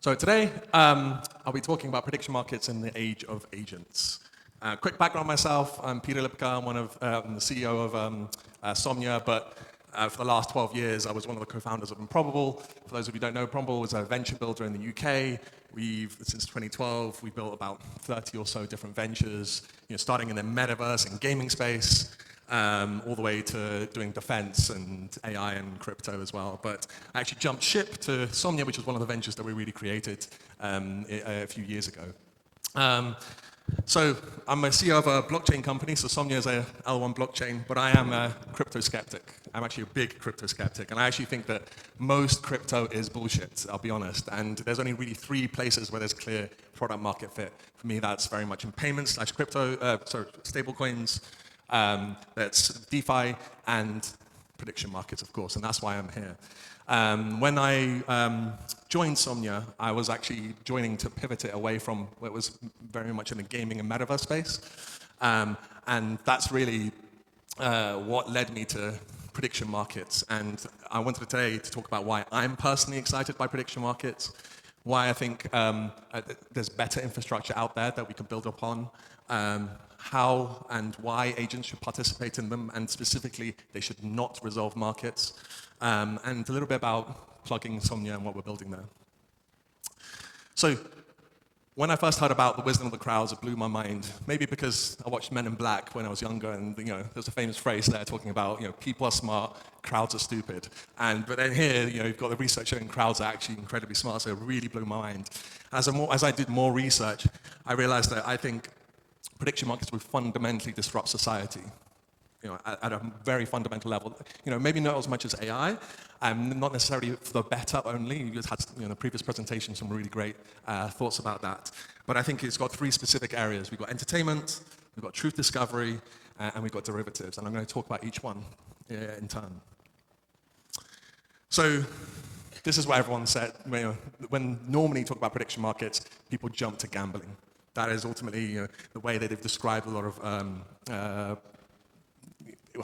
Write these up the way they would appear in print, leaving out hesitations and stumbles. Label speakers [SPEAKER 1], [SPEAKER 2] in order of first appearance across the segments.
[SPEAKER 1] So today, I'll be talking about prediction markets in the age of agents. Quick background on myself, I'm Peter Lipka, I'm the CEO of Somnia, but for the last 12 years, I was one of the co-founders of Improbable. For those of you who don't know, Improbable is a venture builder in the UK. Since 2012, we built about 30 or so different ventures, starting in the metaverse and gaming space, all the way to doing defense and AI and crypto as well. But I actually jumped ship to Somnia, which was one of the ventures that we really created a few years ago. So I'm a CEO of a blockchain company, so Somnia is a L1 blockchain, but I am a crypto skeptic. I'm actually a big crypto skeptic, and I actually think that most crypto is bullshit, I'll be honest. And there's only really 3 places where there's clear product market fit. For me, that's very much in payments / crypto, stablecoins, that's DeFi and prediction markets, of course, and that's why I'm here. When I joined Somnia, I was actually joining to pivot it away from what was very much in the gaming and metaverse space. And that's really what led me to prediction markets. And I wanted today to talk about why I'm personally excited by prediction markets, why I think there's better infrastructure out there that we can build upon, how and why agents should participate in them, and specifically, they should not resolve markets, and a little bit about plugging Somnia and what we're building there. So, when I first heard about the wisdom of the crowds, it blew my mind. Maybe because I watched Men in Black when I was younger, and there's a famous phrase there talking about people are smart, crowds are stupid. But then here, you've got the research showing crowds are actually incredibly smart, so it really blew my mind. As I did more research, I realized that I think prediction markets would fundamentally disrupt society, at a very fundamental level. Maybe not as much as AI, not necessarily for the better only. You just had, in the previous presentation, some really great thoughts about that. But I think it's got 3 specific areas. We've got entertainment, we've got truth discovery, and we've got derivatives. And I'm going to talk about each one in turn. So this is what everyone said. When normally you talk about prediction markets, people jump to gambling. That is ultimately the way that they've described a lot of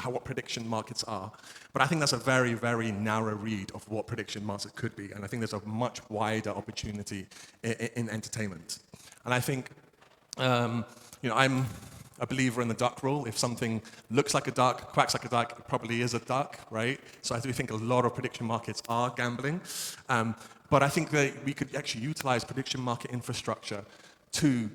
[SPEAKER 1] what prediction markets are. But I think that's a very, very narrow read of what prediction markets could be. And I think there's a much wider opportunity in entertainment. And I think, I'm a believer in the duck rule. If something looks like a duck, quacks like a duck, it probably is a duck, right? So I do think a lot of prediction markets are gambling. But I think that we could actually utilize prediction market infrastructure to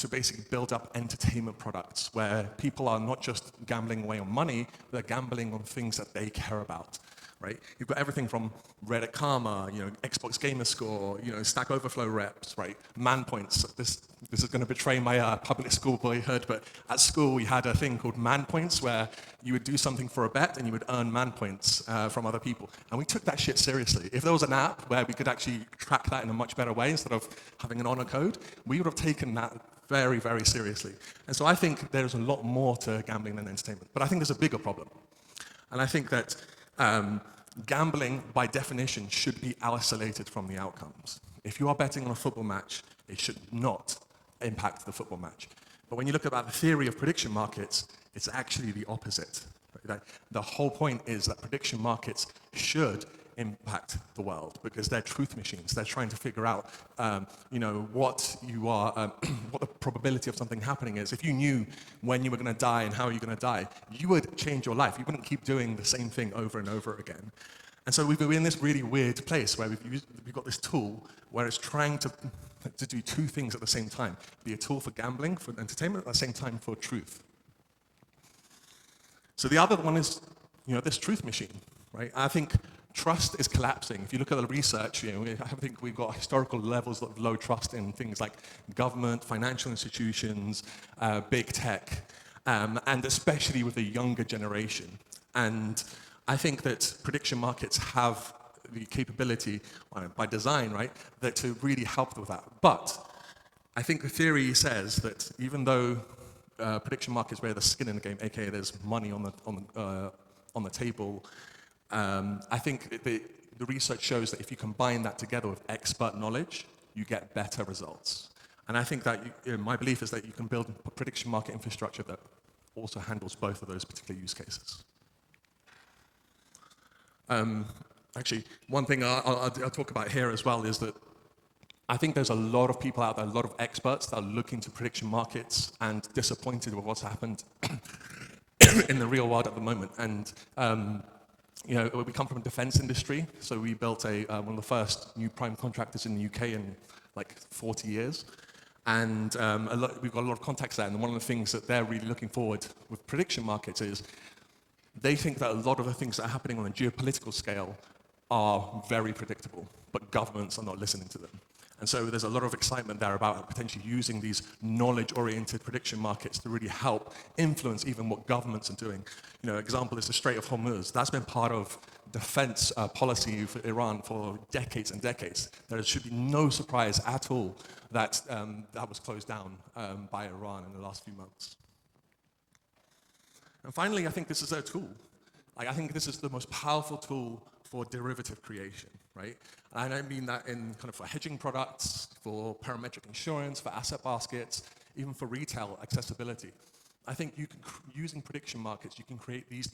[SPEAKER 1] basically build up entertainment products where people are not just gambling away on money, they're gambling on things that they care about, right? You've got everything from Reddit Karma, Xbox Gamer Score, Stack Overflow reps, right? Man points. This is going to betray my public school boyhood, but at school we had a thing called man points where you would do something for a bet and you would earn man points from other people. And we took that shit seriously. If there was an app where we could actually track that in a much better way instead of having an honor code, we would have taken that very, very seriously. And so I think there's a lot more to gambling than entertainment. But I think there's a bigger problem. And I think that gambling, by definition, should be isolated from the outcomes. If you are betting on a football match, it should not impact the football match. But when you look about the theory of prediction markets, it's actually the opposite. The whole point is that prediction markets should impact the world because they're truth machines. They're trying to figure out, what you are, what the probability of something happening is. If you knew when you were going to die and how you're going to die, you would change your life. You wouldn't keep doing the same thing over and over again. And so we've been in this really weird place where we've got this tool where it's trying to do 2 things at the same time. Be a tool for gambling, for entertainment, at the same time for truth. So the other one is, this truth machine, right? I think trust is collapsing. If you look at the research, I think we've got historical levels of low trust in things like government, financial institutions, big tech, and especially with the younger generation. And I think that prediction markets have the capability, by design, right, that to really help with that. But I think the theory says that even though prediction markets where there's skin in the game, aka there's money on the table, I think the research shows that if you combine that together with expert knowledge, you get better results. And I think that my belief is that you can build a prediction market infrastructure that also handles both of those particular use cases. Actually, one thing I'll talk about here as well is that I think there's a lot of people out there, a lot of experts that are looking to prediction markets and disappointed with what's happened in the real world at the moment. And we come from a defense industry, so we built one of the first new prime contractors in the UK in like 40 years. And we've got a lot of contacts there, and one of the things that they're really looking forward with prediction markets is they think that a lot of the things that are happening on a geopolitical scale are very predictable, but governments are not listening to them. And so there's a lot of excitement there about potentially using these knowledge-oriented prediction markets to really help influence even what governments are doing. Example is the Strait of Hormuz. That's been part of defense policy for Iran for decades and decades. There should be no surprise at all that that was closed down by Iran in the last few months. And finally, I think this is a tool. I think this is the most powerful tool for derivative creation, right? And I mean that in kind of for hedging products, for parametric insurance, for asset baskets, even for retail accessibility. I think using prediction markets, you can create these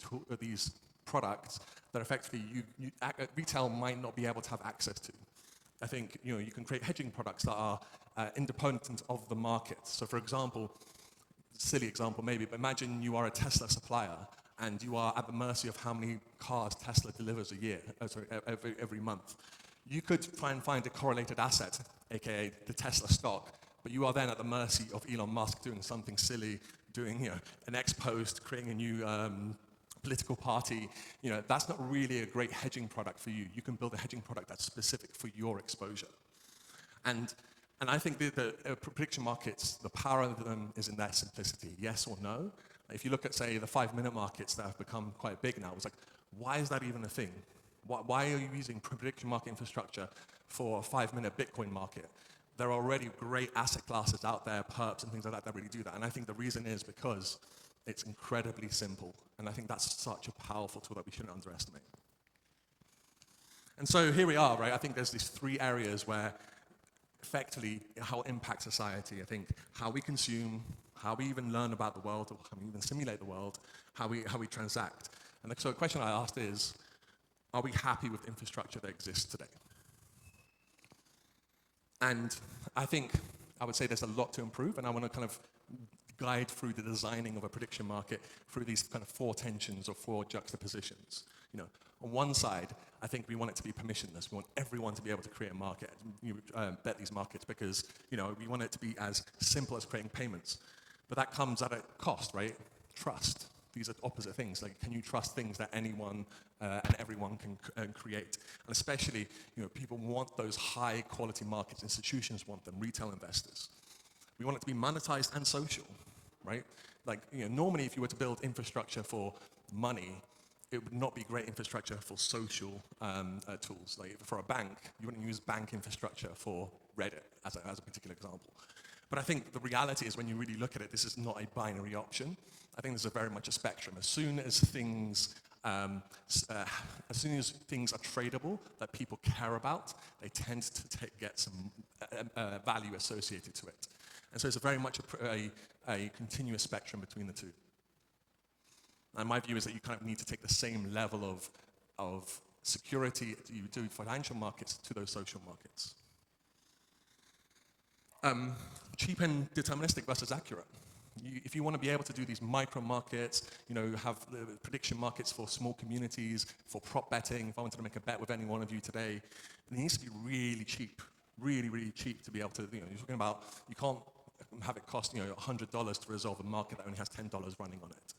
[SPEAKER 1] products that effectively retail might not be able to have access to. I think you can create hedging products that are independent of the market. So for example, silly example maybe, but imagine you are a Tesla supplier and you are at the mercy of how many cars Tesla delivers every month. You could try and find a correlated asset, aka the Tesla stock, but you are then at the mercy of Elon Musk doing something silly, doing an X post, creating a new political party. That's not really a great hedging product for you. You can build a hedging product that's specific for your exposure. And I think the prediction markets, the power of them is in their simplicity, yes or no. If you look at, say, the 5-minute markets that have become quite big now, it's like, why is that even a thing? Why are you using prediction market infrastructure for a 5-minute Bitcoin market? There are already great asset classes out there, perps and things like that really do that. And I think the reason is because it's incredibly simple. And I think that's such a powerful tool that we shouldn't underestimate. And so here we are, right? I think there's these 3 areas where effectively how it impacts society. I think how we consume, how we even learn about the world, or how we even simulate the world, how we transact. And so the question I asked is, are we happy with infrastructure that exists today? And I think I would say there's a lot to improve, and I want to kind of guide through the designing of a prediction market through these kind of 4 tensions or 4 juxtapositions. On one side, I think we want it to be permissionless. We want everyone to be able to create a market, bet these markets, because we want it to be as simple as creating payments. But that comes at a cost, right? Trust. These are opposite things. Like, can you trust things that anyone and everyone can create? And especially, people want those high-quality markets. Institutions want them. Retail investors. We want it to be monetized and social, right? Like, normally, if you were to build infrastructure for money, it would not be great infrastructure for social tools. Like, for a bank, you wouldn't use bank infrastructure for Reddit as a particular example. But I think the reality is when you really look at it, this is not a binary option. I think there's very much a spectrum. As soon as things are tradable, that people care about, they tend to get some value associated to it. And so it's very much a continuous spectrum between the two. And my view is that you kind of need to take the same level of security you do financial markets to those social markets. Cheap and deterministic versus accurate. If you want to be able to do these micro markets, have the prediction markets for small communities, for prop betting, if I wanted to make a bet with any one of you today, it needs to be really cheap, really, really cheap to be able to, you're talking about, you can't have it cost, $100 to resolve a market that only has $10 running on it.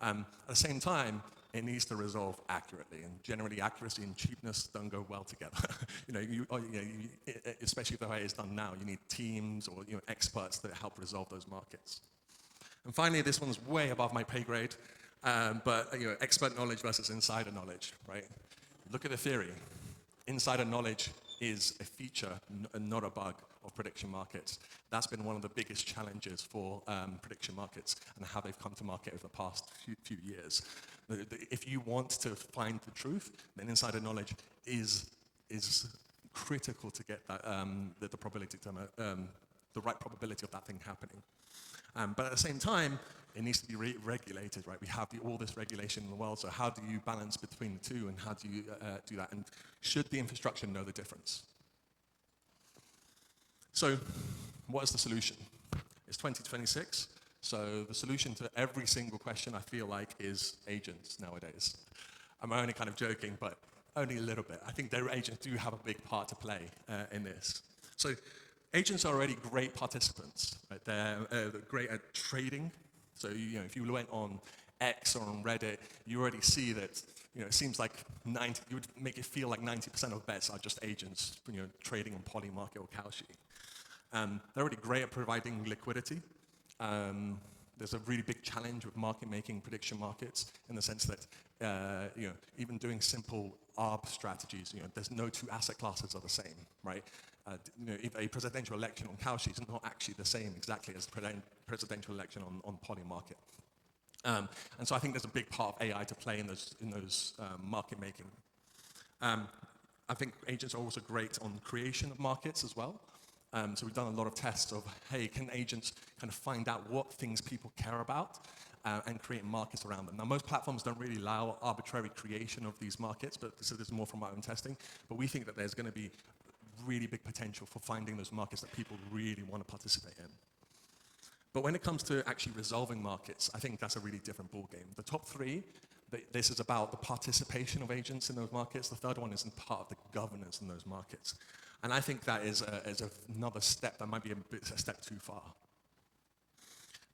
[SPEAKER 1] At the same time, it needs to resolve accurately, and generally accuracy and cheapness don't go well together. Especially the way it's done now, you need teams or experts that help resolve those markets. And finally, this one's way above my pay grade, but expert knowledge versus insider knowledge, right? Look at the theory. Insider knowledge is a feature, not a bug, of prediction markets. That's been one of the biggest challenges for prediction markets and how they've come to market over the past few years. If you want to find the truth, then insider knowledge is critical to get that, the probability to, the right probability of that thing happening. But at the same time, it needs to be regulated, right? We have all this regulation in the world, so how do you balance between the two, and how do you do that? And should the infrastructure know the difference? So what is the solution? It's 2026, so the solution to every single question, I feel like, is agents nowadays. I'm only kind of joking, but only a little bit. I think their agents do have a big part to play in this. So agents are already great participants. Right? They're great at trading. So if you went on X or on Reddit, you already see that it seems like you would make it feel like 90% of bets are just agents trading on Poly Market or Kalshi. They're already great at providing liquidity. There's a really big challenge with market-making prediction markets in the sense that even doing simple ARB strategies, there's no two asset classes are the same, right? A presidential election on Kalshi is not actually the same exactly as a presidential election on Poly Market. And so I think there's a big part of AI to play in those market making. I think agents are also great on creation of markets as well. So we've done a lot of tests of, hey, can agents kind of find out what things people care about and create markets around them? Now, most platforms don't really allow arbitrary creation of these markets, but so this is more from our own testing. But we think that there's going to be really big potential for finding those markets that people really want to participate in. But when it comes to actually resolving markets, I think that's a really different ballgame. The top three, this is about the participation of agents in those markets. The third one is in part of the governance in those markets. And I think that is another step that might be a step too far.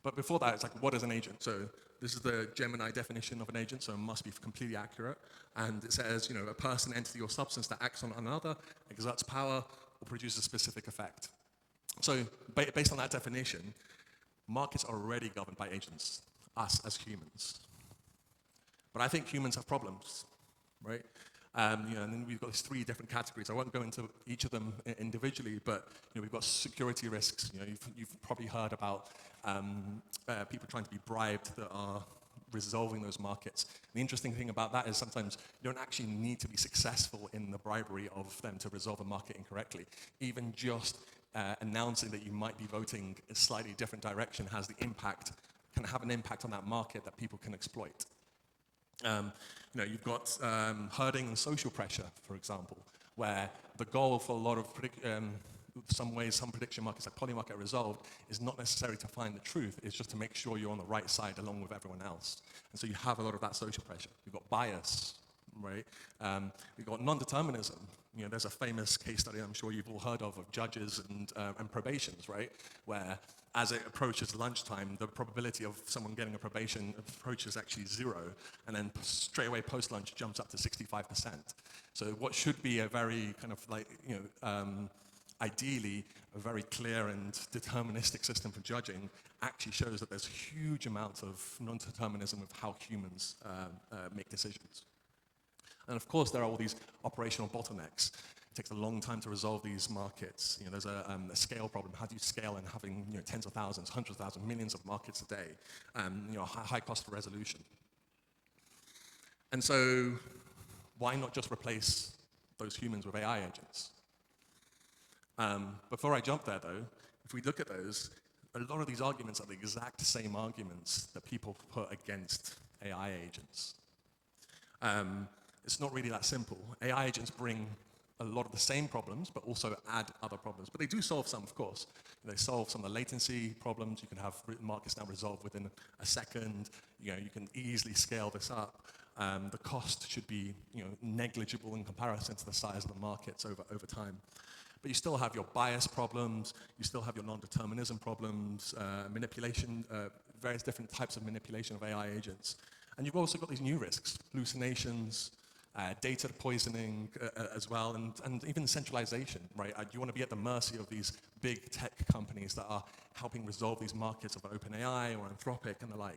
[SPEAKER 1] But before that, it's like, what is an agent? So this is the Gemini definition of an agent, so it must be completely accurate. And it says, a person, entity, or substance that acts on another, exerts power, or produces a specific effect. So based on that definition, markets are already governed by agents, us as humans. But I think humans have problems, right? And then we've got these three different categories. I won't go into each of them individually, but we've got security risks. You've probably heard about people trying to be bribed that are resolving those markets. The interesting thing about that is sometimes you don't actually need to be successful in the bribery of them to resolve a market incorrectly. Even just announcing that you might be voting a slightly different direction can have an impact on that market that people can exploit. You've got herding and social pressure, for example, where the goal for a lot of some prediction markets like Poly Market Resolved is not necessarily to find the truth, it's just to make sure you're on the right side along with everyone else. And so you have a lot of that social pressure. You've got bias, right? We've got non-determinism. There's a famous case study I'm sure you've all heard of judges and probations, right? Where as it approaches lunchtime, the probability of someone getting a probation approaches actually 0, and then straight away post-lunch jumps up to 65%. So what should be a very kind of like, ideally a very clear and deterministic system for judging actually shows that there's huge amounts of non-determinism of how humans make decisions. And of course, there are all these operational bottlenecks. It takes a long time to resolve these markets. There's a scale problem. How do you scale in having tens of thousands, hundreds of thousands, millions of markets a day? High cost of resolution. And so, why not just replace those humans with AI agents? Before I jump there, though, if we look at those, a lot of these arguments are the exact same arguments that people put against AI agents. It's not really that simple. AI agents bring a lot of the same problems, but also add other problems. But they do solve some, of course. They solve some of the latency problems. You can have markets now resolved within a second. You can easily scale this up. The cost should be negligible in comparison to the size of the markets over time. But you still have your bias problems. You still have your non-determinism problems, manipulation, various different types of manipulation of AI agents. And you've also got these new risks, hallucinations, data poisoning as well, and even centralization, right? You want to be at the mercy of these big tech companies that are helping resolve these markets of OpenAI or Anthropic and the like.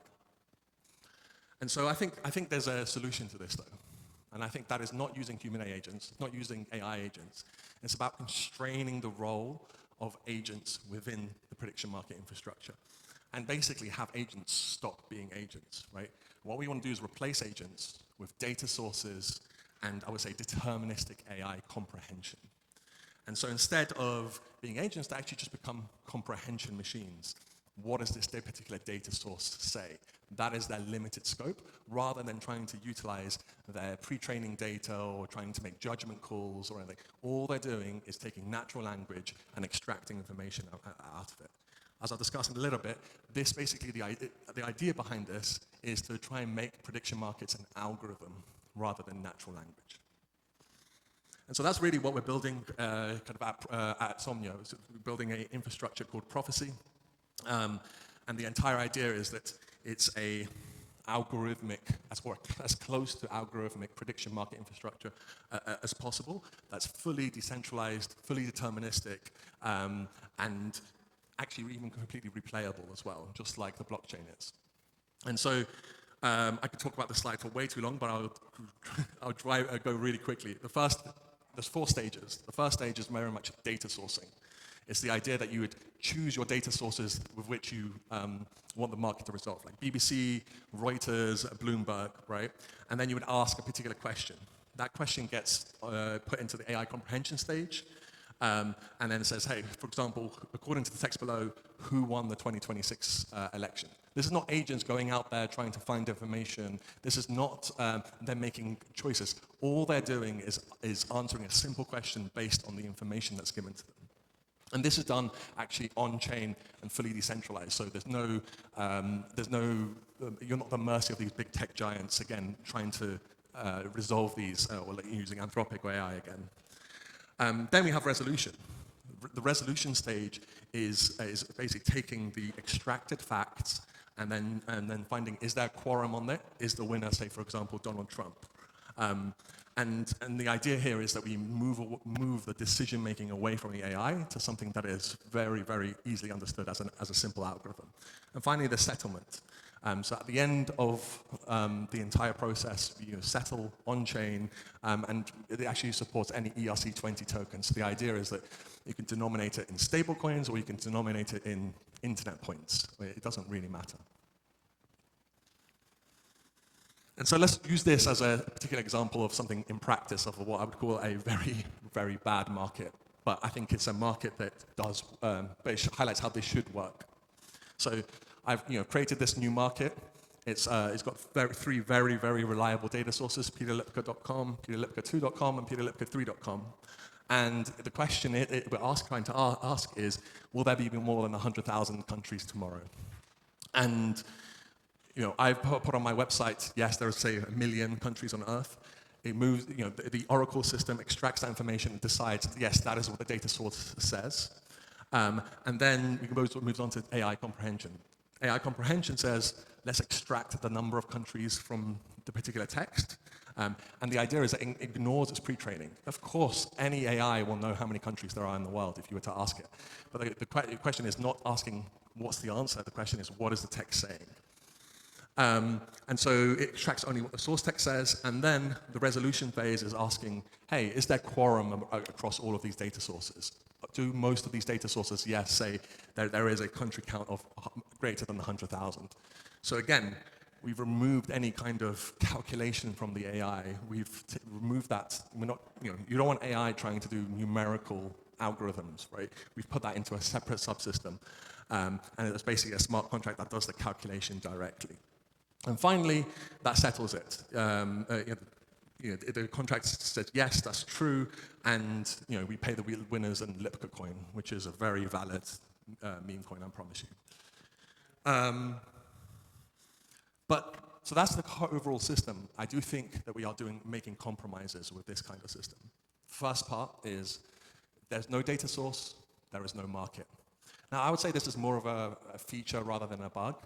[SPEAKER 1] And so I think there's a solution to this, though. And I think that is not using human agents, not using AI agents. It's about constraining the role of agents within the prediction market infrastructure. And basically have agents stop being agents, right? What we want to do is replace agents with data sources and, I would say, deterministic AI comprehension. And so instead of being agents, they actually just become comprehension machines. What does this particular data source say? That is their limited scope, rather than trying to utilize their pre-training data or trying to make judgment calls or anything. All they're doing is taking natural language and extracting information out of it. As I'll discuss in a little bit, this basically, the idea behind this is to try and make prediction markets an algorithm rather than natural language. And so that's really what we're building at Somnia. We're building an infrastructure called Prophecy. And the entire idea is that it's a algorithmic, as close to algorithmic prediction market infrastructure as possible. That's fully decentralized, fully deterministic, and actually even completely replayable as well, just like the blockchain is. And so I could talk about this slide for way too long, but I'll go really quickly. There's 4 stages. The first stage is very much data sourcing. It's the idea that you would choose your data sources with which you want the market to resolve, like BBC, Reuters, Bloomberg, right? And then you would ask a particular question. That question gets put into the AI comprehension stage, and then it says, hey, for example, according to the text below, who won the 2026 election? This is not agents going out there trying to find information. This is not them making choices. All they're doing is answering a simple question based on the information that's given to them. And this is done actually on-chain and fully decentralized. So you're not at the mercy of these big tech giants, again, trying to resolve these, or using Anthropic or AI again. Then we have resolution. The resolution stage is basically taking the extracted facts and then finding, is there quorum on it? Is the winner, say, for example, Donald Trump? And the idea here is that we move the decision-making away from the AI to something that is very, very easily understood as a simple algorithm. And finally, the settlement. So at the end of the entire process, you settle on-chain, and it actually supports any ERC20 tokens. So the idea is that you can denominate it in stable coins or you can denominate it in internet points. It doesn't really matter. And so let's use this as a particular example of something in practice of what I would call a very, very bad market. But I think it's a market that does, it highlights how this should work. So I've created this new market. It's got 3 very, very reliable data sources, peterlipka.com, peterlipka2.com, and peterlipka3.com. And the question we're trying to ask is, will there be more than 100,000 countries tomorrow? And I've put on my website, yes, there are, say, 1 million countries on Earth. It moves, the Oracle system extracts that information and decides, yes, that is what the data source says. And then it moves on to AI comprehension. AI comprehension says, let's extract the number of countries from the particular text. And the idea is that it ignores its pre-training. Of course, any AI will know how many countries there are in the world if you were to ask it. But the question is not asking what's the answer. The question is, what is the text saying? And so it extracts only what the source text says, and then the resolution phase is asking, hey, is there quorum across all of these data sources? Do most of these data sources, yes, say there is a country count of greater than 100,000? So again, we've removed any kind of calculation from the AI. We've removed that. We're not, you don't want AI trying to do numerical algorithms, right? We've put that into a separate subsystem, and it's basically a smart contract that does the calculation directly. And finally, that settles it. The contract says, yes, that's true, and we pay the winners in Lipka coin, which is a very valid meme coin, I promise you. So that's the overall system. I do think that we are making compromises with this kind of system. First part is there's no data source, there is no market. Now, I would say this is more of a feature rather than a bug.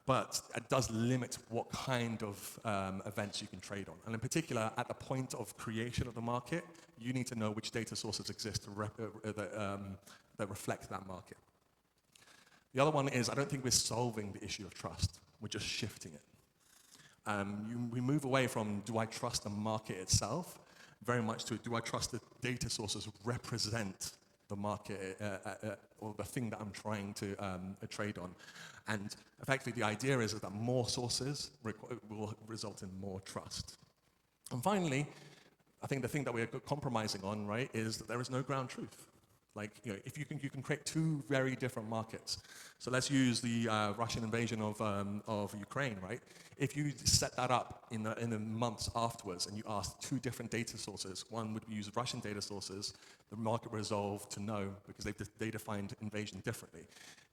[SPEAKER 1] But it does limit what kind of events you can trade on. And in particular, at the point of creation of the market, you need to know which data sources exist that reflect that market. The other one is, I don't think we're solving the issue of trust. We're just shifting it. We move away from, do I trust the market itself, very much to, do I trust the data sources represent the market or the thing that I'm trying to trade on. And effectively, the idea is that more sources will result in more trust. And finally, I think the thing that we're compromising on, right, is that there is no ground truth. Like, if you can create two very different markets. So let's use the Russian invasion of Ukraine, right? If you set that up in the months afterwards and you ask two different data sources, one would use Russian data sources, the market resolved to no because they defined invasion differently.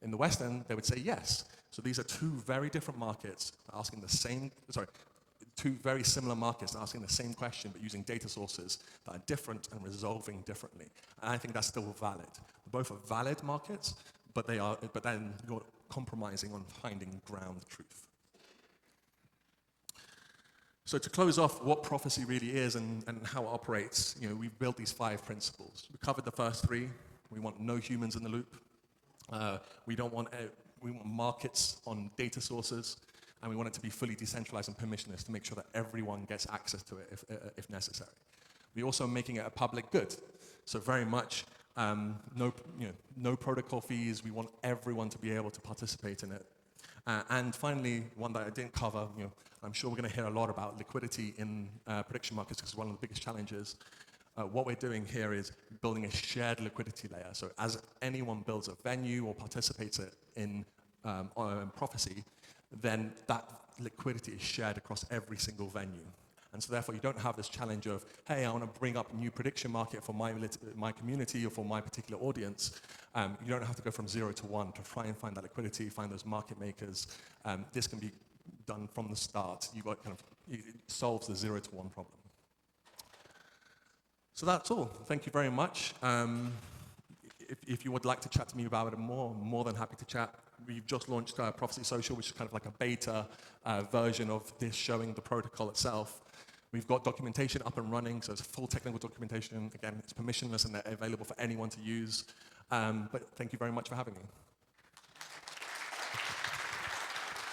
[SPEAKER 1] In the West End, they would say yes. So these are two very different markets asking the same, two very similar markets asking the same question but using data sources that are different and resolving differently. And I think that's still valid. Both are valid markets, but then you're compromising on finding ground truth. So to close off what prophecy really is and how it operates, we've built these 5 principles. We covered the first 3. We want no humans in the loop. We want markets on data sources, and we want it to be fully decentralized and permissionless to make sure that everyone gets access to it if necessary. We're also making it a public good, so very much no protocol fees. We want everyone to be able to participate in it. And finally, one that I didn't cover, I'm sure we're going to hear a lot about liquidity in prediction markets because it's one of the biggest challenges. What we're doing here is building a shared liquidity layer. So as anyone builds a venue or participates in prophecy, then that liquidity is shared across every single venue. And so therefore you don't have this challenge of, hey, I want to bring up a new prediction market for my community or for my particular audience. You don't have to go from 0 to 1 to try and find that liquidity, find those market makers. This can be done from the start. It solves the 0 to 1 problem. So that's all. Thank you very much. If you would like to chat to me about it more, I'm more than happy to chat. We've just launched Prophecy Social, which is kind of like a beta version of this showing the protocol itself. We've got documentation up and running, so it's full technical documentation. Again, it's permissionless and available for anyone to use. But thank you very much for having me.